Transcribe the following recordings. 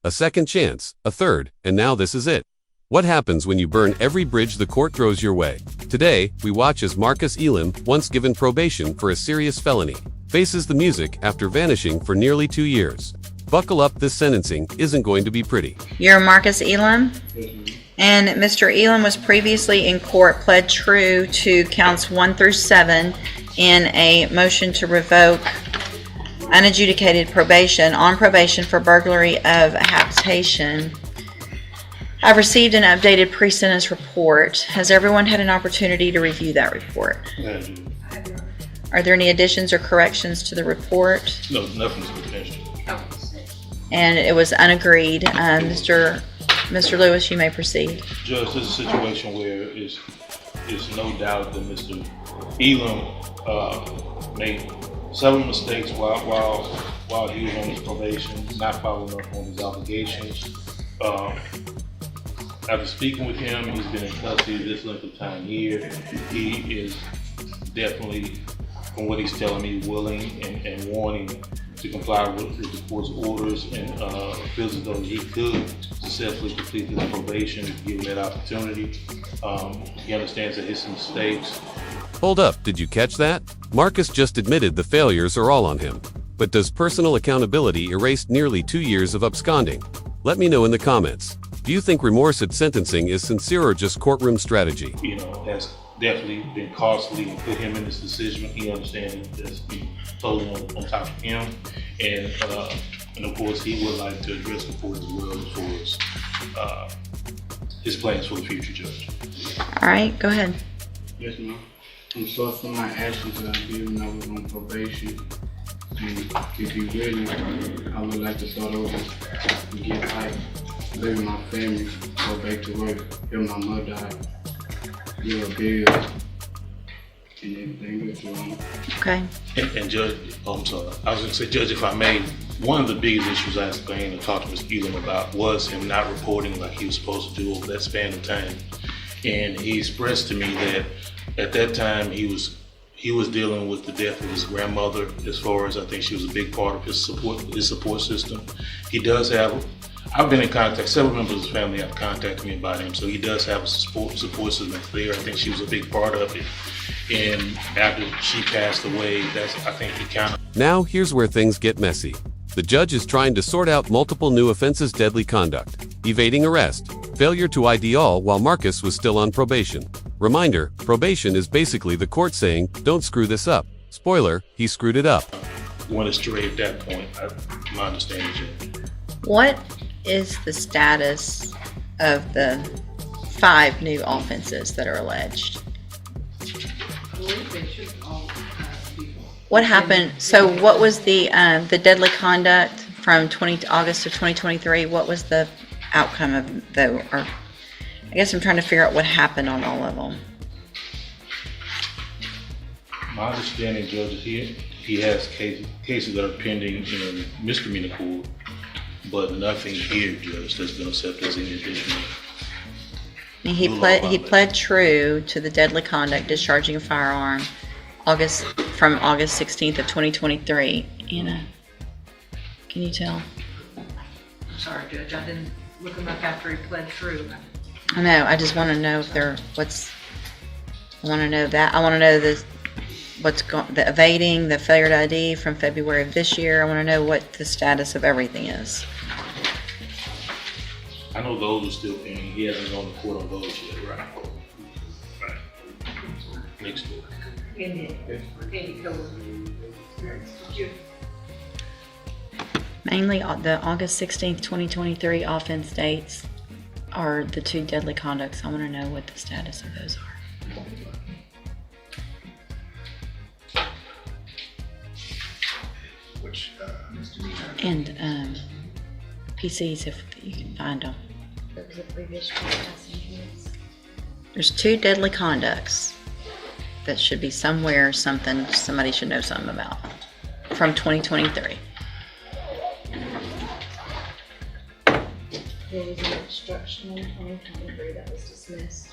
a second chance, a third, and now this is it. What happens when you burn every bridge the court throws your way? Today, we watch as Marcus Elim, once given probation for a serious felony, faces the music after vanishing for nearly 2 years. Buckle up, this sentencing isn't going to be pretty. You're Marcus Elim? And Mr. Elim was previously in court, pled true to counts 1 through 7 in a motion to revoke unadjudicated probation for burglary of habitation. I've received an updated pre-sentence report. Has everyone had an opportunity to review that report? Are there any additions or corrections to the report? No, nothing's potential. And it was unagreed. Mr. Lewis, you may proceed. Judge, this is a situation where it's no doubt that Mr. Elim made several mistakes while he was on his probation, not following up on his obligations. After speaking with him, he's been in custody this length of time here. He is definitely, from what he's telling me, willing and wanting to comply with the court's orders, and feels as though he could successfully complete his probation if given that opportunity. He understands that his mistakes. Hold up, did you catch that? Marcus just admitted the failures are all on him. But does personal accountability erase nearly 2 years of absconding? Let me know in the comments. Do you think remorse at sentencing is sincere or just courtroom strategy? Has definitely been costly and put him in this decision. He understands that's been totally on top of him. And of course, he would like to address the court as well as far as his plans for the future, Judge. All right, go ahead. Yes, ma'am. I'm sorry for my actions that I did when I was on probation. And if you really, I would like to start over and get life, live with my family, go back to work, help my mother out, give her bills, and everything that's wrong. Okay. And Judge, I'm sorry. I was going to say, Judge, if I may, one of the biggest issues I explained and talked to Mr. Elim about was him not reporting like he was supposed to do over that span of time. And he expressed to me that at that time he was dealing with the death of his grandmother, as far as I think she was a big part of his support system. He does have, I've been in contact, several members of his family have contacted me about him, so he does have a support system that's there. I think she was a big part of it. And after she passed away, I think he kind of... Now, here's where things get messy. The judge is trying to sort out multiple new offenses: deadly conduct, evading arrest, failure to ID all while Marcus was still on probation. Reminder, probation is basically the court saying, don't screw this up. Spoiler, he screwed it up. Went astray at that point, my understanding, Judge. What is the status of the 5 new offenses that are alleged? What happened? So what was the deadly conduct from August of 2023? What was the outcome of the, or I guess I'm trying to figure out what happened on all of them. My understanding, Judge, is he has cases that are pending in misdemeanor court, but nothing here, Judge, that's been accepted as any additional. He pled true to the deadly conduct, discharging a firearm, from August 16th of 2023. Anna, can you tell? I'm sorry, Judge, I didn't look him up after he pled true. I know, I just want to know if I want to know that. I want to know the evading, the failure to ID from February of this year. I want to know what the status of everything is. I know those are still pending. He hasn't gone to court on those yet, right? Right. Next door. Mainly the August 16th, 2023 offense dates are the 2 deadly conducts. I want to know what the status of those are. Which, And PCs, if you can find them. There's 2 deadly conducts that should be somewhere, somebody should know something about from 2023. There was an obstruction in 2023 that was dismissed.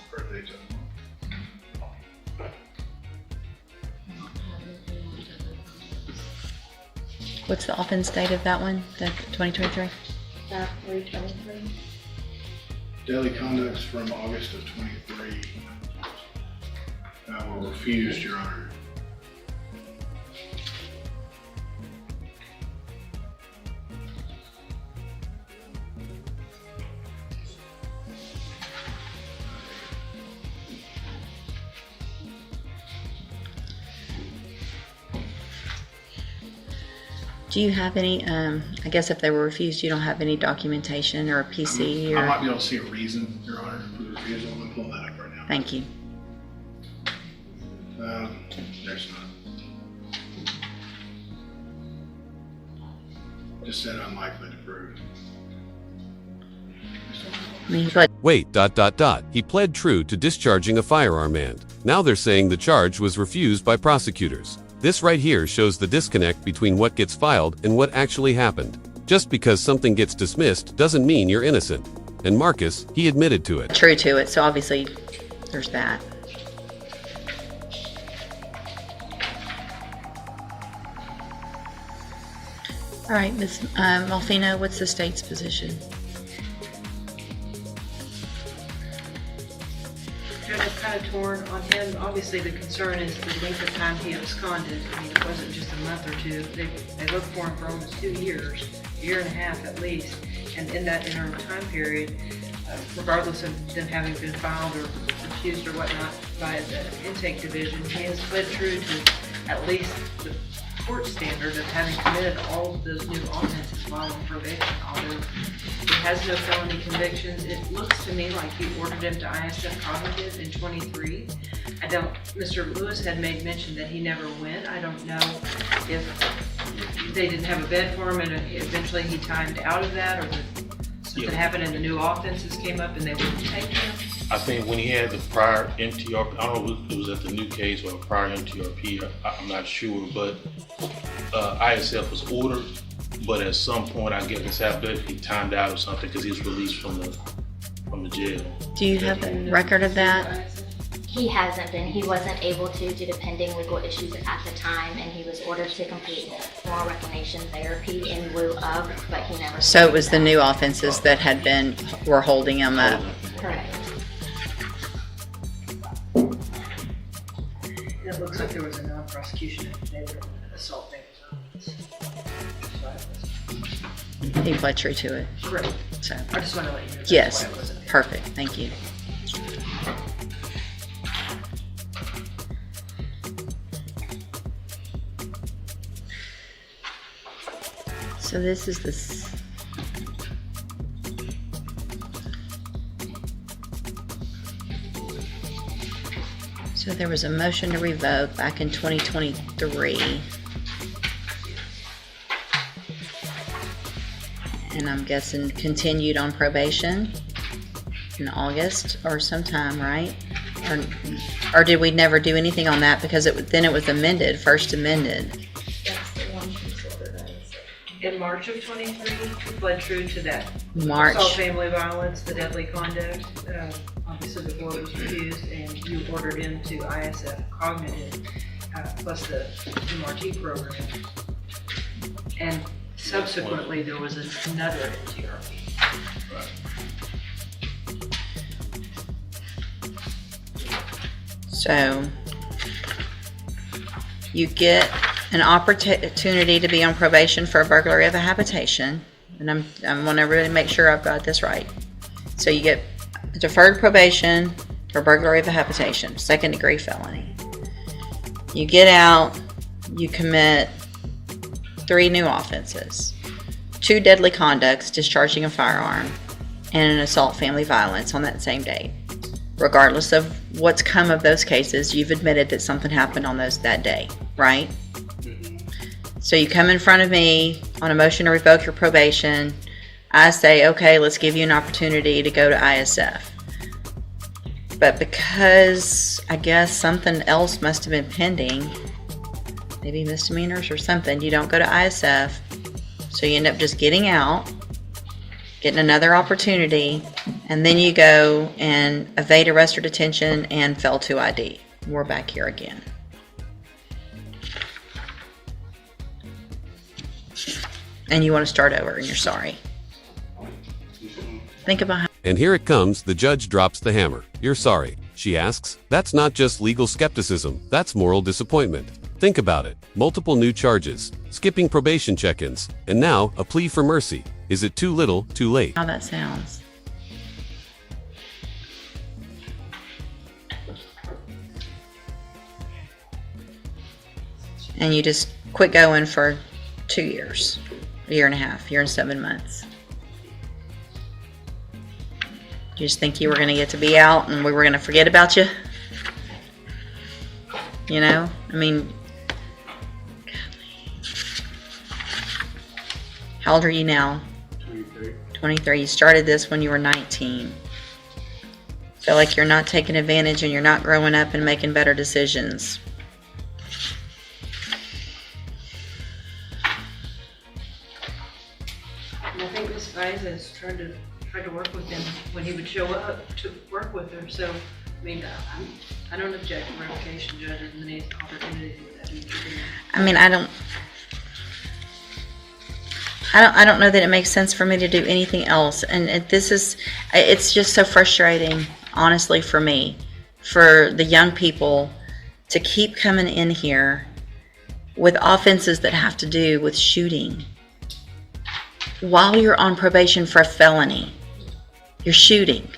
What's the offense date of that one, the 2023? Tab 323. Daily conducts from August of 23 were refused, Your Honor. Do you have any, I guess if they were refused, you don't have any documentation or a PC I might or? be able to see a reason, Your Honor, for the refusal. I'm going to pull that up right now. Thank you. There's not. Just said unlikely to prove. I mean, but Wait, ... He pled true to discharging a firearm and now they're saying the charge was refused by prosecutors. This right here shows the disconnect between what gets filed and what actually happened. Just because something gets dismissed doesn't mean you're innocent. And Marcus, he admitted to it. true to it, so obviously there's that. All right, Ms. Malfino, what's the state's position? Judge, I'm kind of torn on him. Obviously, the concern is the length of time he absconded. I mean, it wasn't just a month or two. They looked for him for almost 2 years, a year and a half at least. And in that interim time period, regardless of them having been filed or refused or whatnot by the intake division, he has pled true to at least the court standard of having committed all of those new offenses while on probation. Although he has no felony convictions, it looks to me like he ordered him to ISF cognitive in 23. Mr. Lewis had made mention that he never went. I don't know if they didn't have a bed for him and eventually he timed out of that, or something happened and the new offenses came up and they wouldn't take him. I think when he had the prior MTRP, I don't know if it was at the new case or a prior MTRP, I'm not sure, but ISF was ordered, but at some point, I guess it's happened, he timed out or something because he was released from the jail. Do you have a record of that? He hasn't been. He wasn't able to due to pending legal issues at the time, and he was ordered to complete moral reclamation therapy in lieu of, but he never. So it was the new offenses that were holding him up. Correct. It looks like there was a non-prosecution affidavit of assault victims. He pled true to it. Correct. So, I just want to let you know. That's yes, why it wasn't there. perfect. Thank you. So this is this. So there was a motion to revoke back in 2023. And I'm guessing continued on probation in August or sometime, right? Or did we never do anything on that because then it was amended, first amended? That's the one considered as. In March of 23, he pled true to that. March. Assault, family violence, the deadly conduct. Obviously, the board was refused, and you ordered him to ISF cognitive, plus the MRT program. And subsequently, there was another MTRP. So you get an opportunity to be on probation for a burglary of a habitation. And I'm going to really make sure I've got this right. So you get deferred probation for burglary of a habitation, second degree felony. You get out, you commit 3 new offenses, 2 deadly conducts, discharging a firearm, and an assault family violence on that same date. Regardless of what's come of those cases, you've admitted that something happened on that day, right? So you come in front of me on a motion to revoke your probation. I say, okay, let's give you an opportunity to go to ISF. But because I guess something else must have been pending, maybe misdemeanors or something, you don't go to ISF. So you end up just getting out, getting another opportunity, and then you go and evade arrest or detention and fail to ID. We're back here again. And you want to start over and you're sorry. Think about how. And here it comes, the judge drops the hammer. You're sorry, she asks. That's not just legal skepticism, that's moral disappointment. Think about it. Multiple new charges, skipping probation check-ins, and now a plea for mercy. Is it too little, too late? How that sounds. And you just quit going for 2 years, a year and a half, year and 7 months. You just think you were going to get to be out and we were going to forget about you? You know? I mean, how old are you now? 23. 23. You started this when you were 19. Feel like you're not taking advantage and you're not growing up and making better decisions. And I think Ms. Faiza's tried to work with him when he would show up to work with her. So, I mean, I don't object to revocation, Judge, and then he's opportunity to do that. I mean, I don't know that it makes sense for me to do anything else. And it's just so frustrating, honestly, for me, for the young people to keep coming in here with offenses that have to do with shooting. While you're on probation for a felony, you're shooting.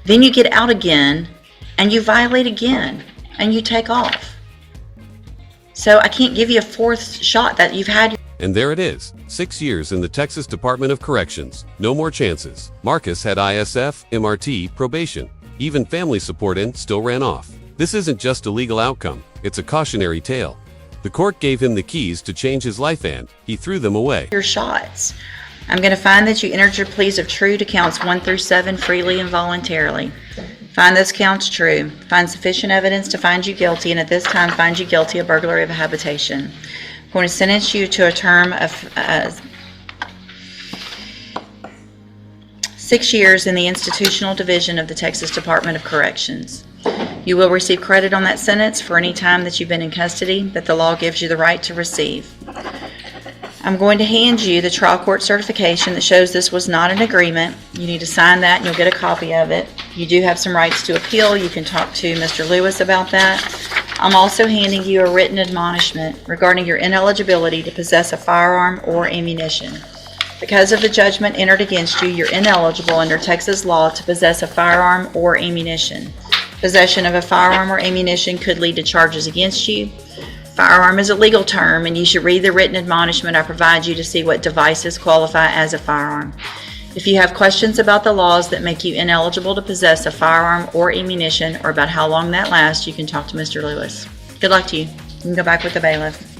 Then you get out again and you violate again and you take off. So I can't give you a fourth shot that you've had. And there it is, 6 years in the Texas Department of Corrections. No more chances. Marcus had ISF, MRT, probation, even family support, and still ran off. This isn't just a legal outcome, it's a cautionary tale. The court gave him the keys to change his life and he threw them away. Your shots. I'm going to find that you entered your pleas of true to counts 1 through 7 freely and voluntarily. Find those counts true. Find sufficient evidence to find you guilty, and at this time find you guilty of burglary of a habitation. I'm going to sentence you to a term of 6 years in the institutional division of the Texas Department of Corrections. You will receive credit on that sentence for any time that you've been in custody that the law gives you the right to receive. I'm going to hand you the trial court certification that shows this was not an agreement. You need to sign that and you'll get a copy of it. You do have some rights to appeal. You can talk to Mr. Lewis about that. I'm also handing you a written admonishment regarding your ineligibility to possess a firearm or ammunition. Because of the judgment entered against you, you're ineligible under Texas law to possess a firearm or ammunition. Possession of a firearm or ammunition could lead to charges against you. Firearm is a legal term, and you should read the written admonishment I provide you to see what devices qualify as a firearm. If you have questions about the laws that make you ineligible to possess a firearm or ammunition, or about how long that lasts, you can talk to Mr. Lewis. Good luck to you. You can go back with the bailiff.